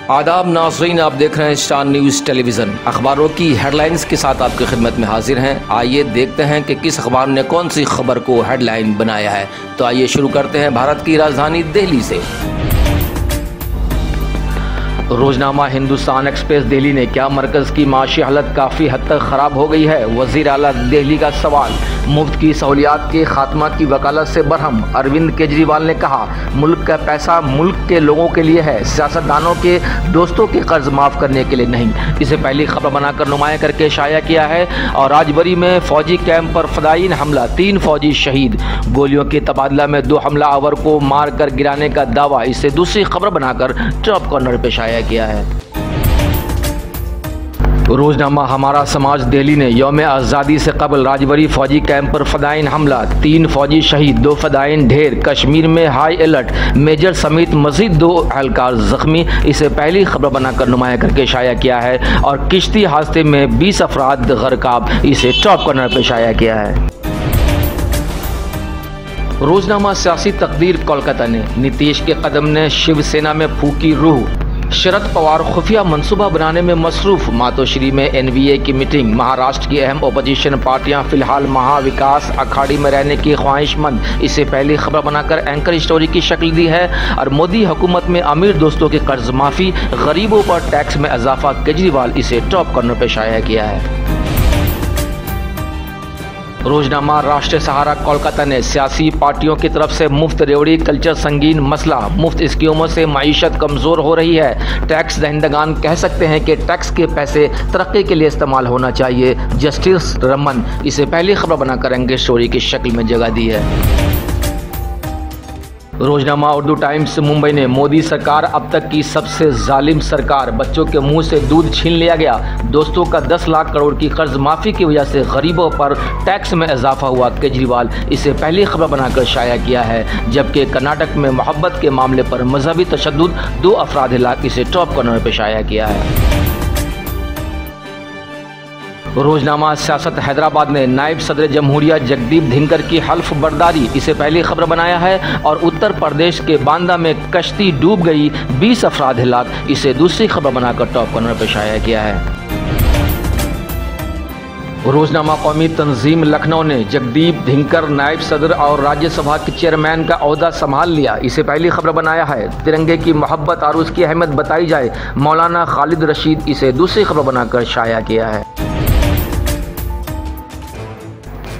आदाब नाज़रीन, आप देख रहे हैं स्टार न्यूज़ टेलीविज़न। अखबारों की हेडलाइंस के साथ आपकी खिदमत में हाजिर हैं। आइए देखते हैं कि किस अखबार ने कौन सी खबर को हेडलाइन बनाया है। तो आइए शुरू करते हैं भारत की राजधानी दिल्ली से। रोजनामा हिंदुस्तान एक्सप्रेस दिल्ली ने क्या मरकज़ की माशी हालत काफ़ी हद तक ख़राब हो गई है, वज़ीर आला दिल्ली का सवाल। मुफ्त की सहूलियात के खात्मा की वकालत से बरहम, अरविंद केजरीवाल ने कहा मुल्क का पैसा मुल्क के लोगों के लिए है, सियासतदानों के दोस्तों के कर्ज माफ़ करने के लिए नहीं। इसे पहली खबर बनाकर नुमाया करके शाया किया है। और राजबरी में फौजी कैंप पर फदायीन हमला, 3 फौजी शहीद। गोलियों के तबादला में 2 हमलावर को मार कर गिराने का दावा, इसे दूसरी खबर बनाकर टॉप कॉर्नर पे शाया किया है। रोजनामा हमारा समाज दिल्ली ने यौम आज़ादी से कबल राजबरी फौजी कैंप पर फदायीन हमला, 3 फौजी शहीद, 2 फदायीन ढेर। कश्मीर में हाई अलर्ट, मेजर समेत मजीद 2 एहलकार जख्मी, इसे पहली खबर बनाकर नुमाया करके शाया किया है। और किश्ती हादसे में 20 अफराद गरकाब, इसे टॉप कॉर्नर पर शाया किया है। रोजनामा सियासी तकदीर कोलकाता ने नीतीश के कदम ने शिवसेना में फूकी रूह। शरद पवार खुफिया मंसूबा बनाने में मसरूफ। मातोश्री में एनवीए की मीटिंग। महाराष्ट्र की अहम ओपोजिशन पार्टियां फिलहाल महाविकास अखाड़ी में रहने की ख्वाहिशमंद, इसे पहली खबर बनाकर एंकर स्टोरी की शक्ल दी है। और मोदी हुकूमत में अमीर दोस्तों की कर्ज माफी, गरीबों पर टैक्स में इजाफा, केजरीवाल, इसे टॉप कॉर्नर पर शाया किया है। रोजनामा राष्ट्रीय सहारा कोलकाता ने सियासी पार्टियों की तरफ से मुफ्त रेवड़ी कल्चर संगीन मसला। मुफ्त स्कीमों से माईशत कमज़ोर हो रही है। टैक्स दहिंदगान कह सकते हैं कि टैक्स के पैसे तरक्की के लिए इस्तेमाल होना चाहिए, जस्टिस रमन, इसे पहली खबर बनाकर एंकर स्टोरी की शक्ल में जगह दी है। रोजनामा उर्दू टाइम्स मुंबई ने मोदी सरकार अब तक की सबसे जालिम सरकार, बच्चों के मुंह से दूध छीन लिया गया। दोस्तों का 10 लाख करोड़ की कर्ज माफी की वजह से गरीबों पर टैक्स में इजाफा हुआ, केजरीवाल, इसे पहली खबर बनाकर शाया किया है। जबकि कर्नाटक में मोहब्बत के मामले पर मजहबी तशद्दुद, 2 अफराद हिलाक, इसे टॉप कॉर्नर पर शाया किया है। रोजनामा सियासत हैदराबाद ने नायब सदर जमहूरिया जगदीप धनखड़ की हल्फ बर्दारी, इसे पहली खबर बनाया है। और उत्तर प्रदेश के बांदा में कश्ती डूब गई, 20 अफराद हिलाक, इसे दूसरी खबर बनाकर टॉप कॉर्नर पर शाया किया है। रोजनामा कौमी तंजीम लखनऊ ने जगदीप धनखड़ नायब सदर और राज्यसभा के चेयरमैन का ओहदा संभाल लिया, इसे पहली खबर बनाया है। तिरंगे की मोहब्बत और उसकी अहमियत बताई जाए, मौलाना खालिद रशीद, इसे दूसरी खबर बनाकर शाया किया है।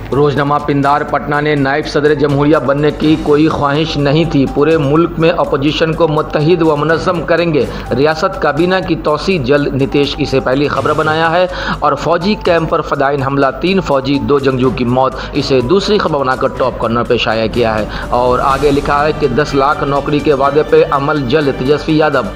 रोजनामा पिंदार पटना ने नायब सदर जमहूरिया बनने की कोई ख्वाहिश नहीं थी, पूरे मुल्क में अपोजिशन को मुत्तहिद व मुनज़्ज़म करेंगे, रियासत काबीना की तौसी जल्द, नीतीश, इसे पहली खबर बनाया है। और फौजी कैंप पर फदायीन हमला, 3 फौजी 2 जंगजू की मौत, इसे दूसरी खबर बनाकर टॉप कॉर्नर पर शाया किया है। और आगे लिखा है कि 10 लाख नौकरी के वादे पे अमल जल्द, तेजस्वी यादव।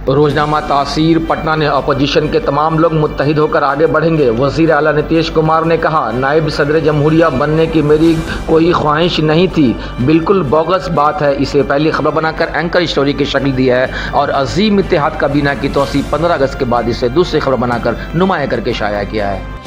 रोजनामा तासीर पटना ने अपोजिशन के तमाम लोग मुत्तहिद होकर आगे बढ़ेंगे, वज़ीर आला नीतीश कुमार ने कहा नायब सदर जमहूरिया बनने की मेरी कोई ख्वाहिश नहीं थी, बिल्कुल बोगस बात है, इसे पहली खबर बनाकर एंकर स्टोरी की शक्ल दी है। और अजीम इत्तेहाद काबीना की तौसी 15 अगस्त के बाद, इसे दूसरी खबर बनाकर नुमाया करके शाया किया है।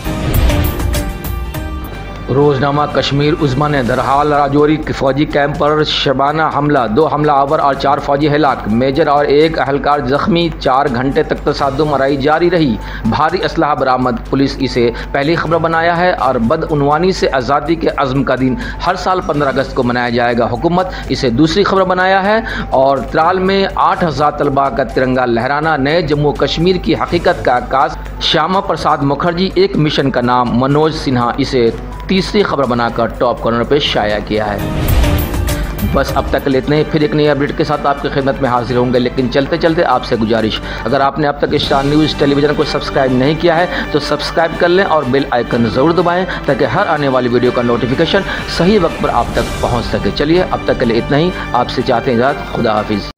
रोजनामा कश्मीर उज़्मा ने दरहाल राजौरी फौजी कैंप पर शबाना हमला, 2 हमलावर और 4 फौजी हिलाक, मेजर और 1 अहलकार जख्मी, 4 घंटे तक तसादुम आराई जारी रही, भारी असलहा बरामद, पुलिस, इसे पहली खबर बनाया है। और बदउनवानी से आज़ादी के अज़्म का दिन हर साल 15 अगस्त को मनाया जाएगा, हुकूमत, इसे दूसरी खबर बनाया है। और त्राल में 8000 तलबा का तिरंगा लहराना, नए जम्मू कश्मीर की हकीकत का आगाज, श्यामा प्रसाद मुखर्जी, एक मिशन का नाम, मनोज सिन्हा, इसे तीसरी खबर बनाकर टॉप कॉर्नर पे शाया किया है। बस अब तक के इतने ही, फिर एक नई अपडेट के साथ आपकी खिदमत में हाजिर होंगे। लेकिन चलते चलते आपसे गुजारिश, अगर आपने अब तक स्टार न्यूज़ टेलीविज़न को सब्सक्राइब नहीं किया है तो सब्सक्राइब कर लें और बेल आइकन ज़रूर दबाएं, ताकि हर आने वाली वीडियो का नोटिफिकेशन सही वक्त पर आप तक पहुँच सके। चलिए अब तक के लिए इतना ही, आपसे चाहते हैं इजाज़त, खुदा हाफिज़।